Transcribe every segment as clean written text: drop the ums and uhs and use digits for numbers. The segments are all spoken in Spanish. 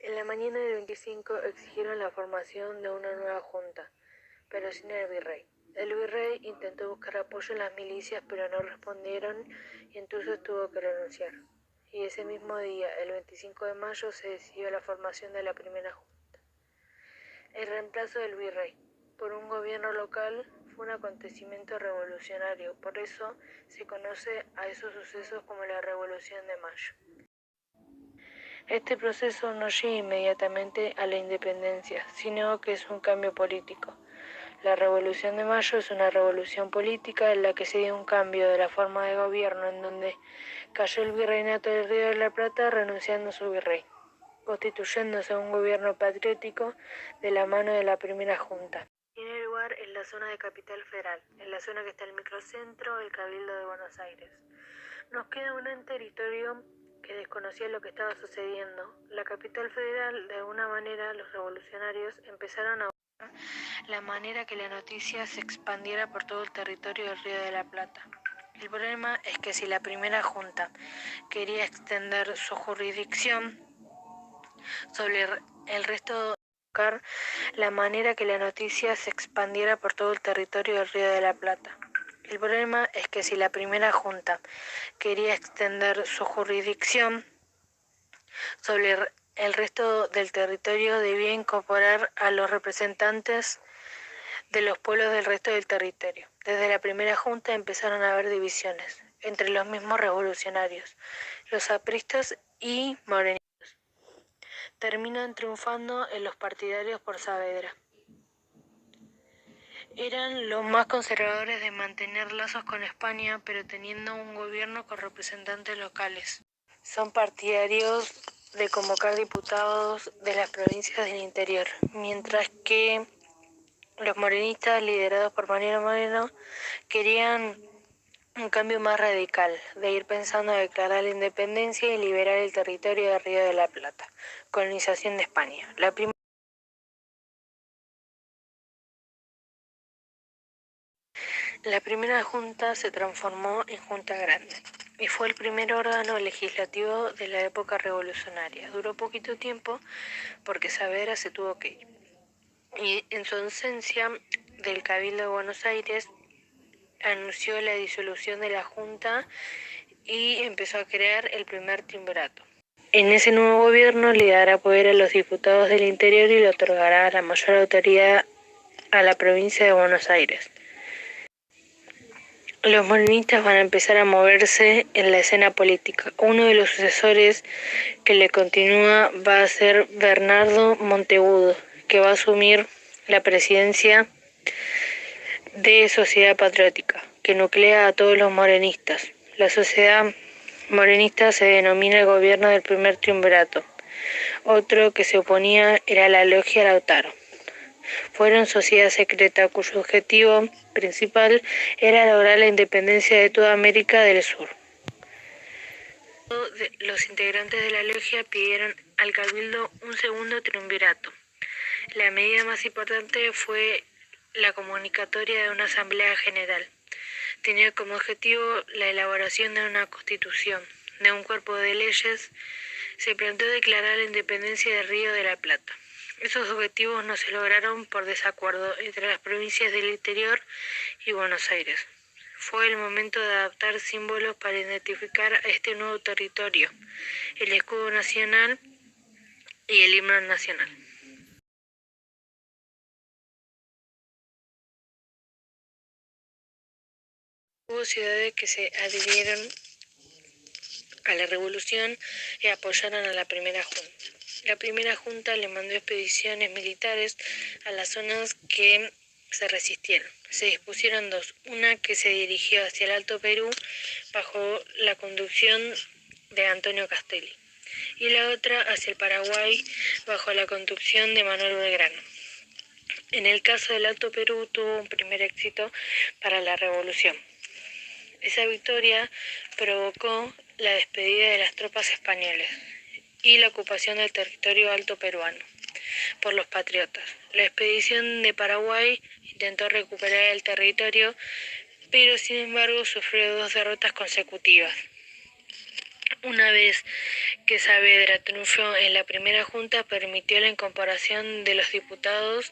En la mañana del 25 exigieron la formación de una nueva junta, pero sin el virrey. El virrey intentó buscar apoyo en las milicias, pero no respondieron y entonces tuvo que renunciar. Y ese mismo día, el 25 de mayo, se decidió la formación de la primera junta. El reemplazo del virrey por un gobierno local fue un acontecimiento revolucionario, por eso se conoce a esos sucesos como la Revolución de Mayo. Este proceso no llega inmediatamente a la independencia, sino que es un cambio político. La Revolución de Mayo es una revolución política en la que se dio un cambio de la forma de gobierno, en donde cayó el virreinato del Río de la Plata renunciando a su virrey, constituyéndose un gobierno patriótico de la mano de la primera junta. Tiene lugar en la zona de Capital Federal, en la zona que está el microcentro, el Cabildo de Buenos Aires. Nos queda un territorio que desconocía lo que estaba sucediendo. La capital federal, de alguna manera, los revolucionarios empezaron a buscar la manera que la noticia se expandiera por todo el territorio del Río de la Plata. El problema es que si la primera junta quería extender su jurisdicción sobre el resto de la manera que la noticia se expandiera por todo el territorio del Río de la Plata. El problema es que si la primera junta quería extender su jurisdicción sobre el resto del territorio, debía incorporar a los representantes de los pueblos del resto del territorio. Desde la primera junta empezaron a haber divisiones entre los mismos revolucionarios, los apristas y morenistas. Terminan triunfando en los partidarios por Saavedra. Eran los más conservadores de mantener lazos con España, pero teniendo un gobierno con representantes locales. Son partidarios de convocar diputados de las provincias del interior, mientras que los morenistas, liderados por Mariano Moreno, querían un cambio más radical, de ir pensando en declarar la independencia y liberar el territorio del Río de la Plata, colonización de España. La primera junta se transformó en Junta Grande y fue el primer órgano legislativo de la época revolucionaria. Duró poquito tiempo porque Saavedra se tuvo que ir. Y en su ausencia del Cabildo de Buenos Aires anunció la disolución de la Junta y empezó a crear el primer triunvirato. En ese nuevo gobierno le dará poder a los diputados del interior y le otorgará la mayor autoridad a la provincia de Buenos Aires. Los morenistas van a empezar a moverse en la escena política. Uno de los sucesores que le continúa va a ser Bernardo Monteagudo, que va a asumir la presidencia de Sociedad Patriótica, que nuclea a todos los morenistas. La sociedad morenista se denomina el gobierno del primer triunvirato. Otro que se oponía era la Logia Lautaro. Fueron sociedad secreta cuyo objetivo principal era lograr la independencia de toda América del Sur. Los integrantes de la logia pidieron al Cabildo un segundo triunvirato. La medida más importante fue la comunicatoria de una asamblea general. Tenía como objetivo la elaboración de una constitución, de un cuerpo de leyes. Se planteó declarar la independencia del Río de la Plata. Esos objetivos no se lograron por desacuerdo entre las provincias del interior y Buenos Aires. Fue el momento de adaptar símbolos para identificar a este nuevo territorio, el escudo nacional y el himno nacional. Hubo ciudades que se adhirieron a la revolución y apoyaron a la primera junta. La primera junta le mandó expediciones militares a las zonas que se resistieron. Se dispusieron dos, una que se dirigió hacia el Alto Perú bajo la conducción de Antonio Castelli y la otra hacia el Paraguay bajo la conducción de Manuel Belgrano. En el caso del Alto Perú tuvo un primer éxito para la revolución. Esa victoria provocó la despedida de las tropas españolas y la ocupación del territorio alto peruano por los patriotas. La expedición de Paraguay intentó recuperar el territorio, pero sin embargo sufrió dos derrotas consecutivas. Una vez que Saavedra triunfó en la primera junta, permitió la incorporación de los diputados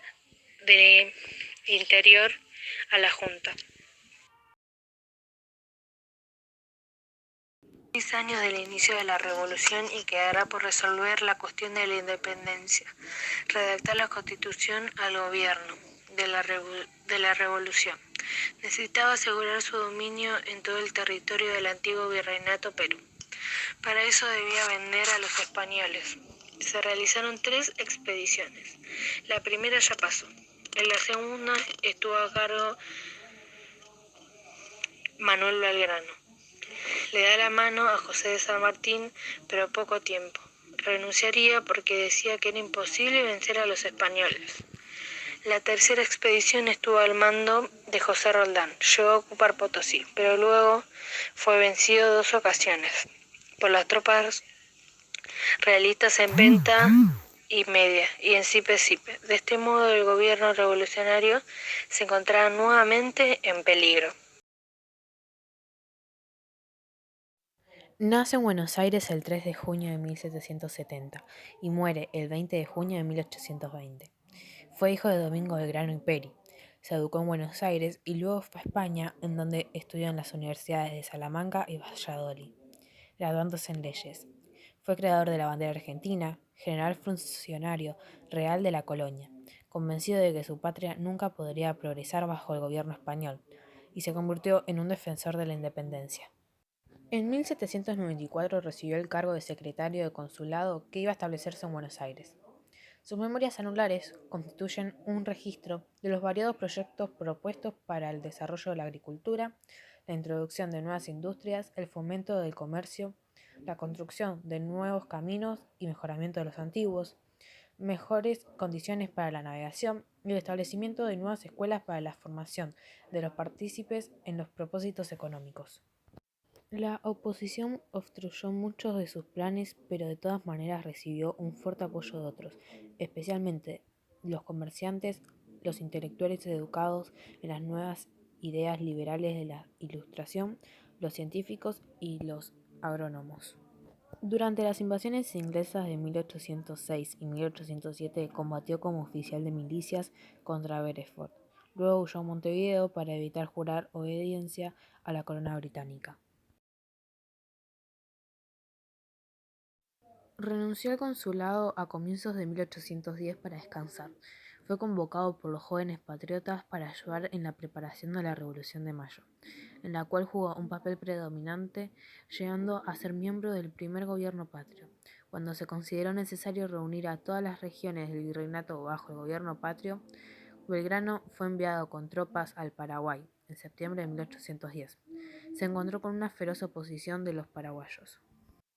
de Interior a la junta. 6 años del inicio de la revolución y quedará por resolver la cuestión de la independencia. Redactar la constitución al gobierno de la revolución. Necesitaba asegurar su dominio en todo el territorio del antiguo virreinato Perú. Para eso debía vender a los españoles. Se realizaron 3 expediciones. La primera ya pasó. En la segunda estuvo a cargo Manuel Belgrano. Le da la mano a José de San Martín, pero poco tiempo. Renunciaría porque decía que era imposible vencer a los españoles. La tercera expedición estuvo al mando de José Roldán. Llegó a ocupar Potosí, pero luego fue vencido 2 ocasiones por las tropas realistas en Venta y Media y en Sipe-Sipe. De este modo el gobierno revolucionario se encontraba nuevamente en peligro. Nace en Buenos Aires el 3 de junio de 1770 y muere el 20 de junio de 1820. Fue hijo de Domingo Belgrano y Peri. Se educó en Buenos Aires y luego fue a España, en donde estudió en las universidades de Salamanca y Valladolid, graduándose en leyes. Fue creador de la bandera argentina, general funcionario real de la colonia, convencido de que su patria nunca podría progresar bajo el gobierno español, y se convirtió en un defensor de la independencia. En 1794 recibió el cargo de secretario de consulado que iba a establecerse en Buenos Aires. Sus memorias anulares constituyen un registro de los variados proyectos propuestos para el desarrollo de la agricultura, la introducción de nuevas industrias, el fomento del comercio, la construcción de nuevos caminos y mejoramiento de los antiguos, mejores condiciones para la navegación y el establecimiento de nuevas escuelas para la formación de los partícipes en los propósitos económicos. La oposición obstruyó muchos de sus planes, pero de todas maneras recibió un fuerte apoyo de otros, especialmente los comerciantes, los intelectuales educados en las nuevas ideas liberales de la Ilustración, los científicos y los agrónomos. Durante las invasiones inglesas de 1806 y 1807 combatió como oficial de milicias contra Beresford. Luego huyó a Montevideo para evitar jurar obediencia a la corona británica. Renunció al consulado a comienzos de 1810 para descansar. Fue convocado por los jóvenes patriotas para ayudar en la preparación de la Revolución de Mayo, en la cual jugó un papel predominante, llegando a ser miembro del primer gobierno patrio. Cuando se consideró necesario reunir a todas las regiones del virreinato bajo el gobierno patrio, Belgrano fue enviado con tropas al Paraguay en septiembre de 1810. Se encontró con una feroz oposición de los paraguayos.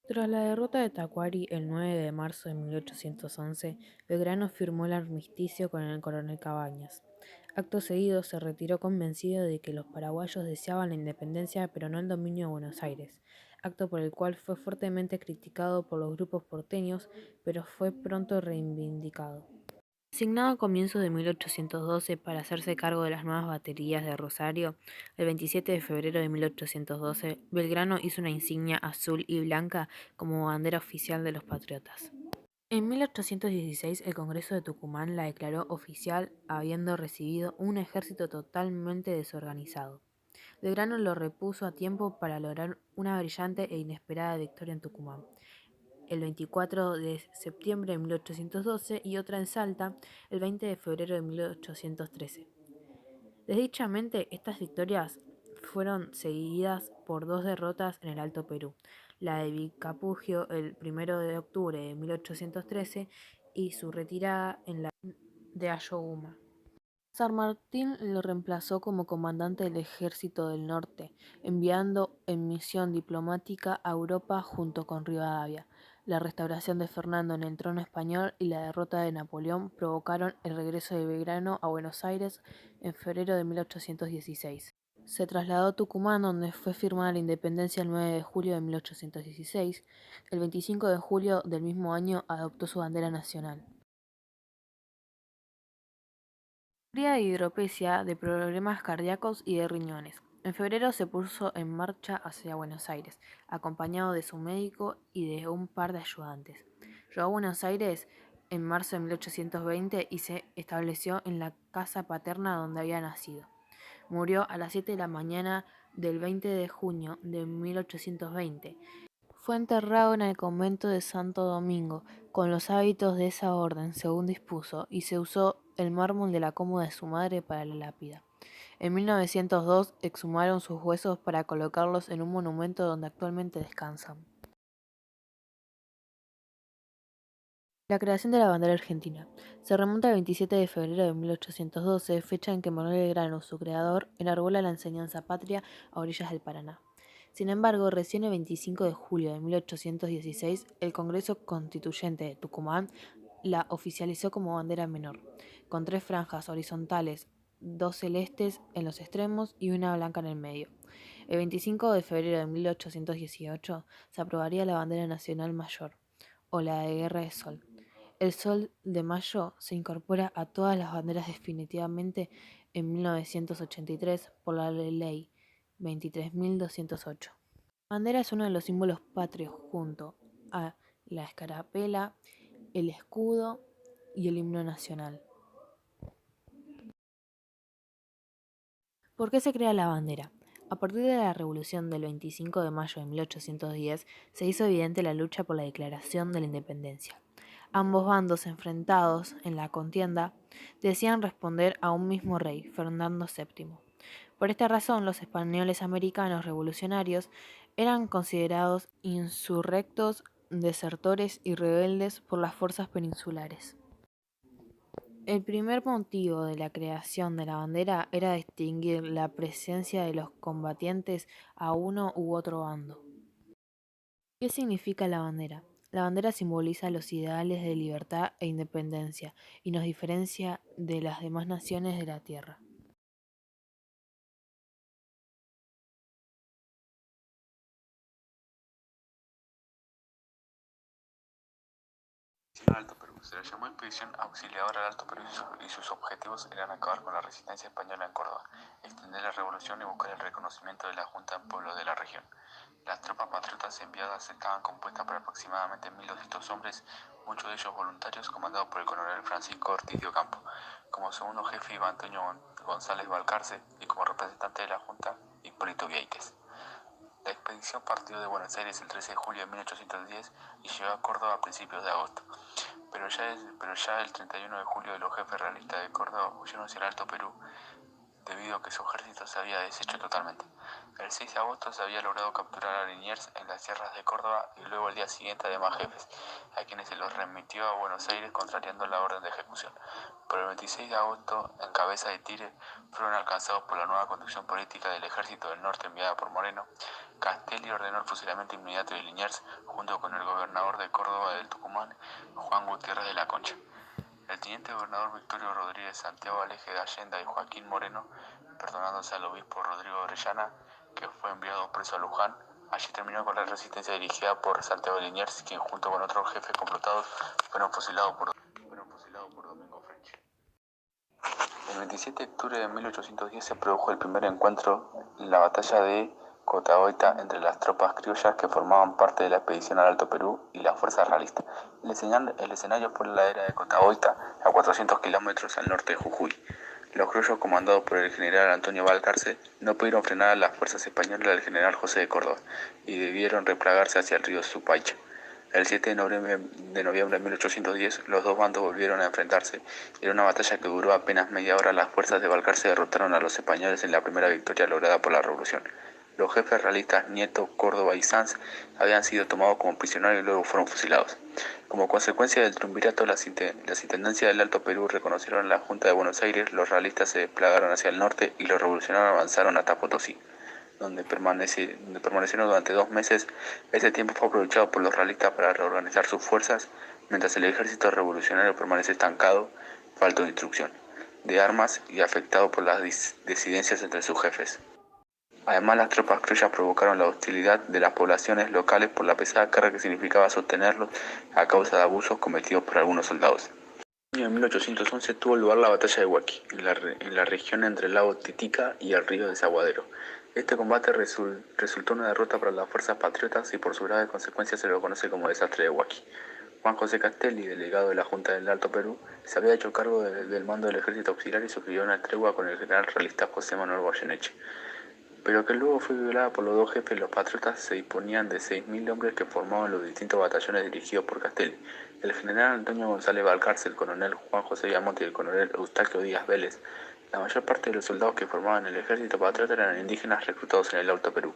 Tras la derrota de Tacuary el 9 de marzo de 1811, Belgrano firmó el armisticio con el coronel Cabañas. Acto seguido se retiró convencido de que los paraguayos deseaban la independencia pero no el dominio de Buenos Aires, acto por el cual fue fuertemente criticado por los grupos porteños, pero fue pronto reivindicado. Designado a comienzos de 1812 para hacerse cargo de las nuevas baterías de Rosario, el 27 de febrero de 1812, Belgrano hizo una insignia azul y blanca como bandera oficial de los patriotas. En 1816, el Congreso de Tucumán la declaró oficial, habiendo recibido un ejército totalmente desorganizado. Belgrano lo repuso a tiempo para lograr una brillante e inesperada victoria en Tucumán el 24 de septiembre de 1812 y otra en Salta el 20 de febrero de 1813. Desdichadamente, estas victorias fueron seguidas por 2 derrotas en el Alto Perú, la de Vilcapugio el 1 de octubre de 1813 y su retirada en la de Ayohuma. San Martín lo reemplazó como comandante del Ejército del Norte, enviando en misión diplomática a Europa junto con Rivadavia. La restauración de Fernando en el trono español y la derrota de Napoleón provocaron el regreso de Belgrano a Buenos Aires en febrero de 1816. Se trasladó a Tucumán, donde fue firmada la independencia el 9 de julio de 1816. El 25 de julio del mismo año adoptó su bandera nacional. Sufría de hidropesía, de problemas cardíacos y de riñones. En febrero se puso en marcha hacia Buenos Aires, acompañado de su médico y de un par de ayudantes. Llegó a Buenos Aires en marzo de 1820 y se estableció en la casa paterna donde había nacido. Murió a las 7 de la mañana del 20 de junio de 1820. Fue enterrado en el convento de Santo Domingo, con los hábitos de esa orden, según dispuso, y se usó el mármol de la cómoda de su madre para la lápida. En 1902 exhumaron sus huesos para colocarlos en un monumento donde actualmente descansan. La creación de la bandera argentina se remonta al 27 de febrero de 1812, fecha en que Manuel Belgrano, su creador, enarbola la enseñanza patria a orillas del Paraná. Sin embargo, recién el 25 de julio de 1816, el Congreso Constituyente de Tucumán la oficializó como bandera menor, con 3 franjas horizontales, 2 celestes en los extremos y una blanca en el medio. El 25 de febrero de 1818 se aprobaría la bandera nacional mayor, o la de Guerra de Sol. El Sol de Mayo se incorpora a todas las banderas definitivamente en 1983 por la Ley 23.208. La bandera es uno de los símbolos patrios junto a la escarapela, el escudo y el himno nacional. ¿Por qué se crea la bandera? A partir de la Revolución del 25 de mayo de 1810 se hizo evidente la lucha por la declaración de la independencia. Ambos bandos enfrentados en la contienda decían responder a un mismo rey, Fernando VII. Por esta razón, los españoles americanos revolucionarios eran considerados insurrectos, desertores y rebeldes por las fuerzas peninsulares. El primer motivo de la creación de la bandera era distinguir la presencia de los combatientes a uno u otro bando. ¿Qué significa la bandera? La bandera simboliza los ideales de libertad e independencia y nos diferencia de las demás naciones de la tierra. Expedición al Alto Perú. Se la llamó Expedición Auxiliadora al Alto Perú y sus objetivos eran acabar con la resistencia española en Córdoba, extender la revolución y buscar el reconocimiento de la Junta en pueblos de la región. Las tropas patriotas enviadas estaban compuestas por aproximadamente 1.200 hombres, muchos de ellos voluntarios, comandados por el coronel Francisco Ortiz de Ocampo. Como segundo jefe iba Antonio González Balcarce y como representante de la Junta, Hipólito Vieites. La expedición partió de Buenos Aires el 13 de julio de 1810 y llegó a Córdoba a principios de agosto. Pero ya el 31 de julio los jefes realistas de Córdoba huyeron hacia el Alto Perú debido a que su ejército se había deshecho totalmente. El 6 de agosto se había logrado capturar a Liniers en las sierras de Córdoba y luego el día siguiente a demás jefes, a quienes se los remitió a Buenos Aires contrariando la orden de ejecución. Pero el 26 de agosto, en Cabeza de Tire, fueron alcanzados por la nueva conducción política del ejército del norte enviada por Moreno. Castelli ordenó el fusilamiento inmediato de Liniers junto con el gobernador de Córdoba del Tucumán, Juan Gutiérrez de la Concha. El teniente gobernador Victorio Rodríguez, Santiago Aleje de Allenda y Joaquín Moreno, perdonándose al obispo Rodrigo Orellana, que fue enviado preso a Luján. Allí terminó con la resistencia dirigida por Santiago Liniers, quien junto con otros jefes complotados fueron fusilados por Domingo French. El 27 de octubre de 1810 se produjo el primer encuentro en la batalla de Cotagaita entre las tropas criollas que formaban parte de la expedición al Alto Perú y las fuerzas realistas. El escenario fue la ladera de Cotagaita, a 400 kilómetros al norte de Jujuy. Los criollos, comandados por el general Antonio Balcarce, no pudieron frenar a las fuerzas españolas del general José de Córdoba y debieron replegarse hacia el río Supaicha. El 7 de noviembre de 1810, los dos bandos volvieron a enfrentarse. En una batalla que duró apenas media hora, las fuerzas de Balcarce derrotaron a los españoles en la primera victoria lograda por la revolución. Los jefes realistas Nieto, Córdoba y Sanz habían sido tomados como prisioneros y luego fueron fusilados. Como consecuencia del triunvirato, las intendencias del Alto Perú reconocieron la Junta de Buenos Aires, los realistas se desplegaron hacia el norte y los revolucionarios avanzaron hasta Potosí, donde permanecieron durante 2 meses. Ese tiempo fue aprovechado por los realistas para reorganizar sus fuerzas, mientras el ejército revolucionario permanece estancado, falto de instrucción, de armas y afectado por las disidencias entre sus jefes. Además, las tropas criollas provocaron la hostilidad de las poblaciones locales por la pesada carga que significaba sostenerlos a causa de abusos cometidos por algunos soldados. En el año 1811 tuvo lugar la batalla de Huaqui, en la región entre el lago Titicaca y el río Desaguadero. Este combate resultó una derrota para las fuerzas patriotas y por sus graves consecuencias se lo conoce como desastre de Huaqui. Juan José Castelli, delegado de la Junta del Alto Perú, se había hecho cargo del mando del ejército auxiliar y sugirió una tregua con el general realista José Manuel Goyeneche, pero que luego fue violada por los dos jefes. Los patriotas se disponían de 6.000 hombres que formaban los distintos batallones dirigidos por Castelli. El general Antonio González Balcarce, el coronel Juan José Viamonte y el coronel Eustaquio Díaz Vélez. La mayor parte de los soldados que formaban el ejército patriota eran indígenas reclutados en el Alto Perú.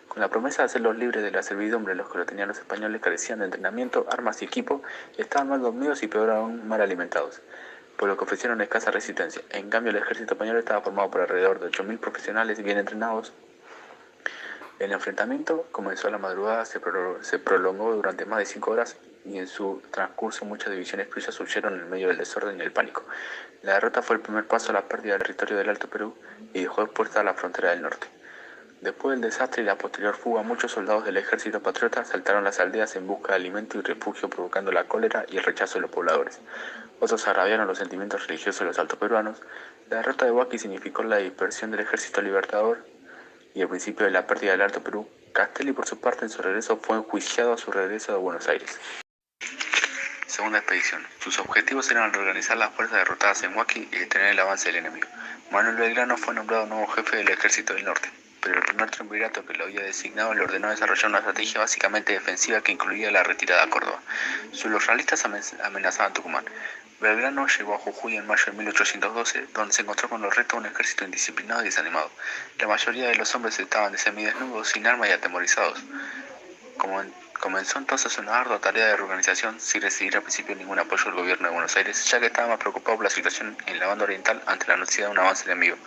Con la promesa de hacerlos libres de la servidumbre, los que lo tenían los españoles carecían de entrenamiento, armas y equipo, estaban mal dormidos y peor aún mal alimentados, por lo que ofrecieron escasa resistencia. En cambio, el ejército español estaba formado por alrededor de 8.000 profesionales bien entrenados. El enfrentamiento comenzó a la madrugada, se prolongó durante más de 5 horas y en su transcurso muchas divisiones criollas huyeron en medio del desorden y el pánico. La derrota fue el primer paso a la pérdida del territorio del Alto Perú y dejó expuesta a la frontera del norte. Después del desastre y la posterior fuga, muchos soldados del ejército patriota saltaron las aldeas en busca de alimento y refugio, provocando la cólera y el rechazo de los pobladores. Otros agraviaron los sentimientos religiosos de los altoperuanos. La derrota de Huaqui significó la dispersión del ejército libertador y el principio de la pérdida del Alto Perú. Castelli, por su parte, en su regreso fue enjuiciado a su regreso a Buenos Aires. Segunda expedición. Sus objetivos eran reorganizar las fuerzas derrotadas en Huaqui y detener el avance del enemigo. Manuel Belgrano fue nombrado nuevo jefe del ejército del norte, pero el primer triunvirato que lo había designado le ordenó desarrollar una estrategia básicamente defensiva que incluía la retirada a Córdoba. Los realistas amenazaban Tucumán. Belgrano llegó a Jujuy en mayo de 1812, donde se encontró con los restos de un ejército indisciplinado y desanimado. La mayoría de los hombres estaban semidesnudos, sin armas y atemorizados. Comenzó entonces una ardua tarea de reorganización sin recibir al principio ningún apoyo del gobierno de Buenos Aires, ya que estaba más preocupado por la situación en la banda oriental ante la necesidad de un avance enemigo.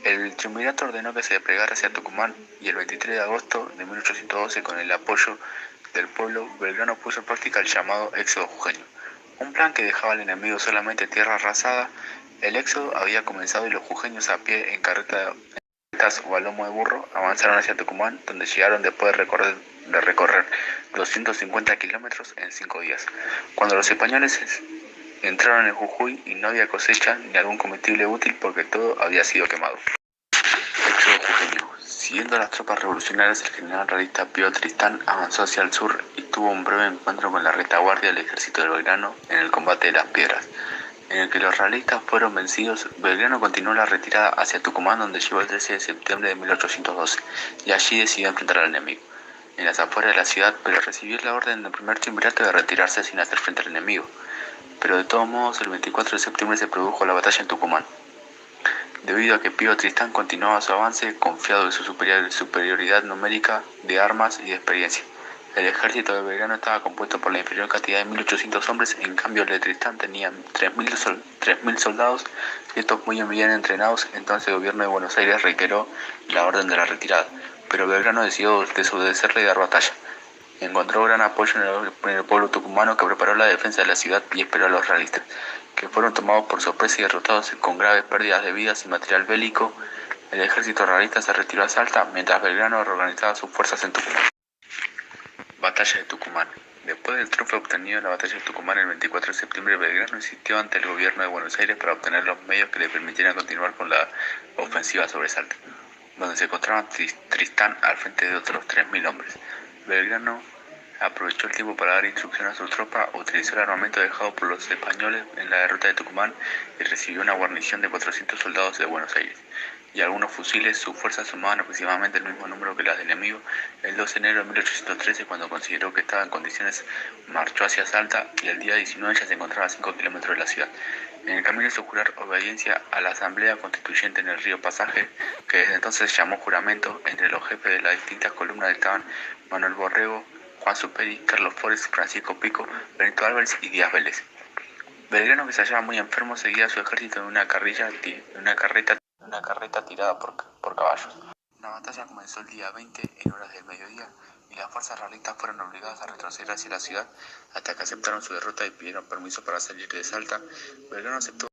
El triunvirato ordenó que se desplegara hacia Tucumán y el 23 de agosto de 1812, con el apoyo del pueblo, Belgrano puso en práctica el llamado éxodo jujeño, un plan que dejaba al enemigo solamente tierra arrasada. El éxodo había comenzado y los jujeños, a pie, en carretas o a lomo de burro, avanzaron hacia Tucumán, donde llegaron después de recorrer 250 kilómetros en 5 días. Cuando los españoles entraron en Jujuy y no había cosecha ni algún comestible útil porque todo había sido quemado. Éxodo jujeño. Siguiendo a las tropas revolucionarias, el general realista Pío Tristán avanzó hacia el sur y tuvo un breve encuentro con la retaguardia del ejército de Belgrano en el combate de las Piedras, en el que los realistas fueron vencidos. Belgrano continuó la retirada hacia Tucumán, donde llegó el 13 de septiembre de 1812, y allí decidió enfrentar al enemigo en las afueras de la ciudad, pero recibió la orden del primer triunvirato de retirarse sin hacer frente al enemigo. Pero de todos modos, el 24 de septiembre se produjo la batalla en Tucumán, debido a que Pío Tristán continuaba su avance, confiado de su superioridad numérica, de armas y de experiencia. El ejército de Belgrano estaba compuesto por la inferior cantidad de 1.800 hombres, en cambio el de Tristán tenía 3.000 soldados, y estos muy bien entrenados. Entonces el gobierno de Buenos Aires reiteró la orden de la retirada, pero Belgrano decidió desobedecerle y dar batalla. Encontró gran apoyo en el pueblo tucumano, que preparó la defensa de la ciudad y esperó a los realistas, que fueron tomados por sorpresa y derrotados con graves pérdidas de vidas y material bélico. El ejército realista se retiró a Salta, mientras Belgrano reorganizaba sus fuerzas en Tucumán. Batalla de Tucumán. Después del triunfo obtenido en la batalla de Tucumán el 24 de septiembre, Belgrano insistió ante el gobierno de Buenos Aires para obtener los medios que le permitieran continuar con la ofensiva sobre Salta, donde se encontraba Tristán al frente de otros 3.000 hombres. Belgrano aprovechó el tiempo para dar instrucciones a su tropa, utilizó el armamento dejado por los españoles en la derrota de Tucumán y recibió una guarnición de 400 soldados de Buenos Aires y algunos fusiles. Sus fuerzas sumaban aproximadamente el mismo número que las del enemigo. El 2 de enero de 1813, cuando consideró que estaba en condiciones, marchó hacia Salta y el día 19 ya se encontraba a 5 kilómetros de la ciudad. En el camino hizo jurar obediencia a la asamblea constituyente en el río Pasaje, que desde entonces llamó juramento. Entre los jefes de las distintas columnas estaban Manuel Borrego, Juan Superi, Carlos Flores, Francisco Pico, Benito Álvarez y Díaz Vélez. Belgrano, que se hallaba muy enfermo, seguía a su ejército en una carreta tirada por caballos. La batalla comenzó el día 20 en horas del mediodía y las fuerzas realistas fueron obligadas a retroceder hacia la ciudad hasta que aceptaron su derrota y pidieron permiso para salir de Salta. Belgrano aceptó.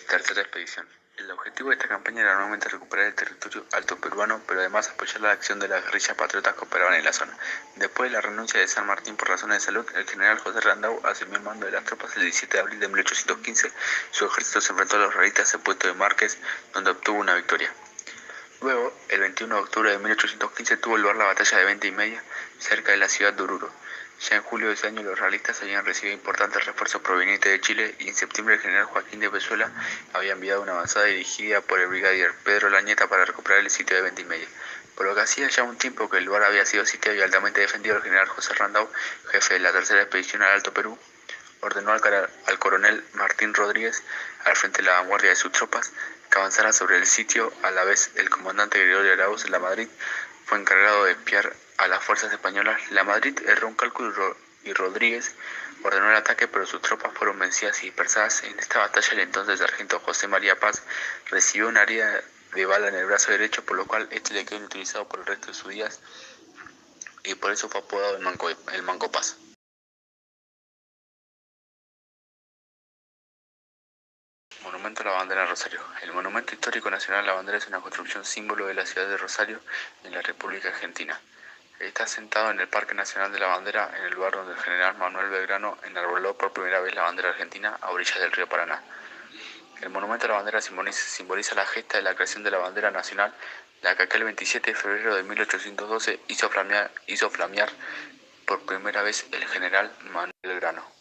Tercera expedición. El objetivo de esta campaña era nuevamente recuperar el territorio alto peruano, pero además apoyar la acción de las guerrillas patriotas que operaban en la zona. Después de la renuncia de San Martín por razones de salud, el general José Randau asumió el mando de las tropas el 17 de abril de 1815. Su ejército se enfrentó a los realistas en Puerto de Márquez, donde obtuvo una victoria. Luego, el 21 de octubre de 1815 tuvo lugar la batalla de Venta y Media, cerca de la ciudad de Oruro. Ya en julio de ese año los realistas habían recibido importantes refuerzos provenientes de Chile y en septiembre el general Joaquín de Pezuela había enviado una avanzada dirigida por el brigadier Pedro Lañeta para recuperar el sitio de Venta y Media. Por lo que hacía ya un tiempo que el lugar había sido sitiado y altamente defendido, el general José Randau, jefe de la tercera expedición al Alto Perú, ordenó al coronel Martín Rodríguez, al frente de la vanguardia de sus tropas, que avanzara sobre el sitio. A la vez, el comandante Gregorio Arauz de La Madrid fue encargado de espiar a las fuerzas españolas. La Madrid erró un cálculo y Rodríguez ordenó el ataque, pero sus tropas fueron vencidas y dispersadas. En esta batalla, el entonces sargento José María Paz recibió una herida de bala en el brazo derecho, por lo cual este le quedó inutilizado por el resto de sus días y por eso fue apodado el Manco Paz. Monumento a la Bandera en Rosario. El Monumento Histórico Nacional a la Bandera es una construcción símbolo de la ciudad de Rosario, en la República Argentina. Está asentado en el Parque Nacional de la Bandera, en el lugar donde el general Manuel Belgrano enarboló por primera vez la bandera argentina a orillas del río Paraná. El Monumento a la Bandera simboliza la gesta de la creación de la bandera nacional, la que aquel 27 de febrero de 1812 hizo flamear por primera vez el general Manuel Belgrano.